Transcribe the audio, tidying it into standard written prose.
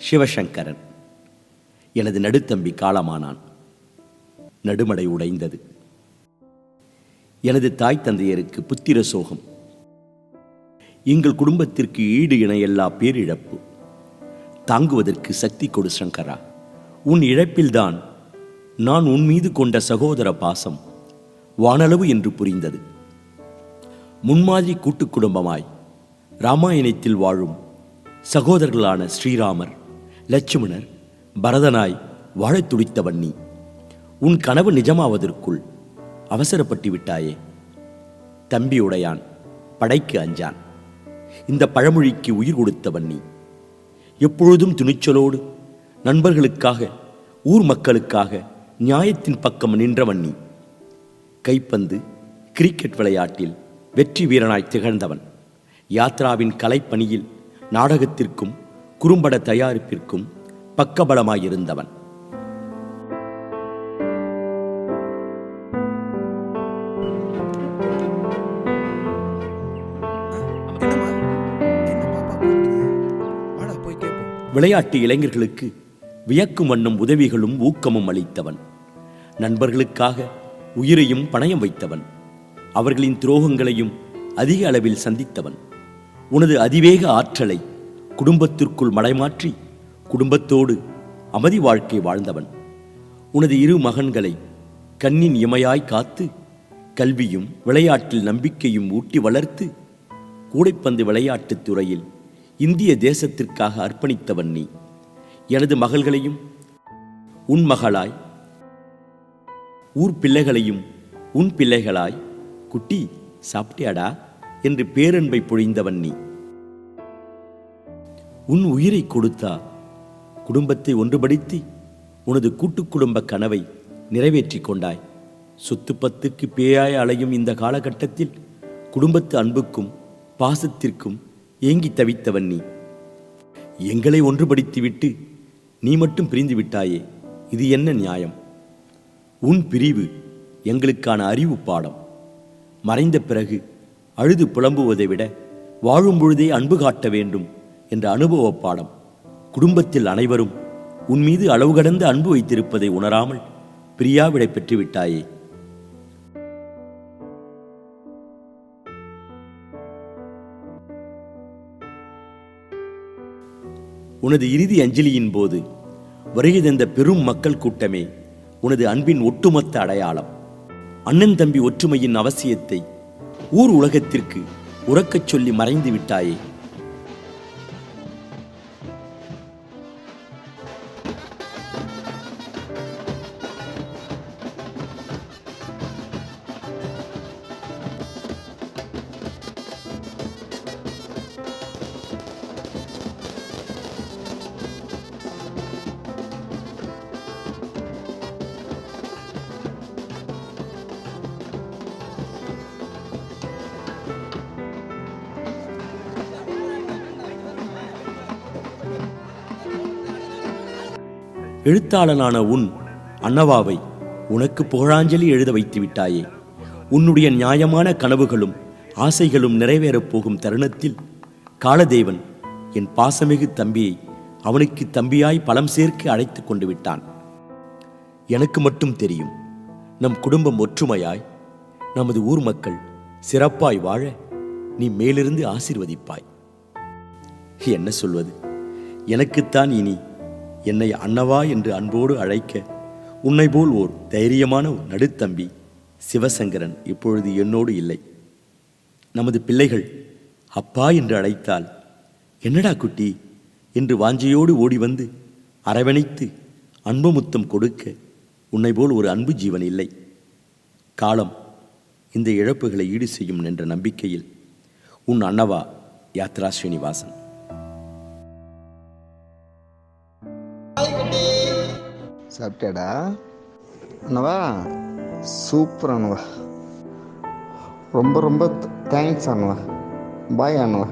சிவசங்கரன். எனது நடுத்தம்பி காலமானான். நடுமடை உடைந்தது. எனது தாய் தந்தையருக்கு புத்திர சோகம். எங்கள் குடும்பத்திற்கு ஈடு இணையல்லா பேரிழப்பு. தாங்குவதற்கு சக்தி கொடு சங்கரா. உன் இழப்பில்தான் நான் உன் மீது கொண்ட சகோதர பாசம் வானளவு என்று புரிந்தது. முன்மாதிரி கூட்டுக் குடும்பமாய் ராமாயணத்தில் வாழும் சகோதரர்களான ஸ்ரீராமர், லட்சுமணர், பரதனாய் வாழத் துடித்தவன் நீ. உன் கனவு நிஜமாவதற்குள் அவசரப்பட்டு விட்டாயே. தம்பி உடையான் படைக்கு அஞ்சான். இந்த பழமொழிக்கு உயிர் கொடுத்தவன் நீ. எப்பொழுதும் துணிச்சலோடு நண்பர்களுக்காக, ஊர் மக்களுக்காக நியாயத்தின் பக்கம் நின்றவன் நீ. கைப்பந்து, கிரிக்கெட் விளையாட்டில் வெற்றி வீரனாய் திகழ்ந்தவன். யாத்ராவின் கலைப்பணியில் நாடகத்திற்கும் குறும்பட தயாரிப்பிற்கும் பக்கபலமாயிருந்தவன். விளையாட்டு இளைஞர்களுக்கு வியக்கும் வண்ணம் உதவிகளும் ஊக்கமும் அளித்தவன். நண்பர்களுக்காக உயிரையும் பணயம் வைத்தவன். அவர்களின் துரோகங்களையும் அதிக அளவில் சந்தித்தவன். உனது அதிவேக ஆற்றலை குடும்பத்திற்குள் மடைமாற்றி குடும்பத்தோடு அமைதி வாழ்க்கை வாழ்ந்தவன். உனது இரு மகன்களை கண்ணின் இமையாய் காத்து கல்வியும் விளையாட்டில் நம்பிக்கையும் ஊட்டி வளர்த்து கூடைப்பந்து விளையாட்டுத் துறையில் இந்திய தேசத்திற்காக அர்ப்பணித்தவன் நீ. எனது மகள்களையும் உன் மகளாய், ஊர் பிள்ளைகளையும் உன் பிள்ளைகளாய், குட்டி சாப்பிட்டியாடா என்று பேரன்பை பொழிந்தவன் நீ. உன் உயிரை கொடுத்தா குடும்பத்தை ஒன்றுபடுத்தி உனது கூட்டுக் குடும்ப கனவை நிறைவேற்றிக் கொண்டாய். சொத்து பத்துக்கு பேயாய் அலையும் இந்த காலகட்டத்தில் குடும்பத்து அன்புக்கும் பாசத்திற்கும் ஏங்கி தவித்தவன் நீ. எங்களை ஒன்றுபடுத்திவிட்டு நீ மட்டும் பிரிந்து விட்டாயே, இது என்ன நியாயம்? உன் பிரிவு எங்களுக்கான அறிவு பாடம். மறைந்த பிறகு அழுது புலம்புவதை விட வாழும் பொழுதே அன்பு காட்ட வேண்டும் என்ற அனுபவ பாடம். குடும்பத்தில் அனைவரும் உன் மீது அளவு கடந்த அன்பு வைத்திருப்பதை உணராமல் பிரியாவிடை பெற்றுவிட்டாயே. உனது இறுதி அஞ்சலியின் போது வருகை தந்த பெரும் மக்கள் கூட்டமே உனது அன்பின் ஒட்டுமொத்த அடையாளம். அண்ணன் தம்பி ஒற்றுமையின் அவசியத்தை ஊர் உலகத்திற்கு உறக்கச் சொல்லி மறைந்து விட்டாயே. எழுத்தாளனான உன் அன்னவாவை உனக்கு புகழாஞ்சலி எழுத வைத்து விட்டாயே. உன்னுடைய நியாயமான கனவுகளும் ஆசைகளும் நிறைவேறப் போகும் தருணத்தில் காலதேவன் என் பாசமிகு தம்பியை அவனுக்கு தம்பியாய் பலம் சேர்க்க அழைத்து கொண்டு விட்டான். எனக்கு மட்டும் தெரியும், நம் குடும்பம் ஒற்றுமையாய், நமது ஊர் மக்கள் சிறப்பாய் வாழ நீ மேலிருந்து ஆசீர்வதிப்பாய். என்ன சொல்வது? எனக்குத்தான் இனி என்னை அன்னவா என்று அன்போடு அழைக்க உன்னை போல் ஓர் தைரியமான நடுத்தம்பி சிவசங்கரன் இப்பொழுது என்னோடு இல்லை. நமது பிள்ளைகள் அப்பா என்று அழைத்தால் என்னடா குட்டி என்று வாஞ்சையோடு ஓடி வந்து அரவணைத்து அன்பு முத்தம் கொடுக்க உன்னை போல் ஒரு அன்பு ஜீவன் இல்லை. காலம் இந்த இழப்புகளை ஈடு செய்யும் என்ற நம்பிக்கையில் உன் அன்னவா யாத்ரா ஸ்ரீனிவாசன். சாப்பிட்டியாடா அண்ணவா? சூப்பர் அண்ணவா, ரொம்ப ரொம்ப தேங்க்ஸ் அண்ணவா. பாய் அண்ணவா.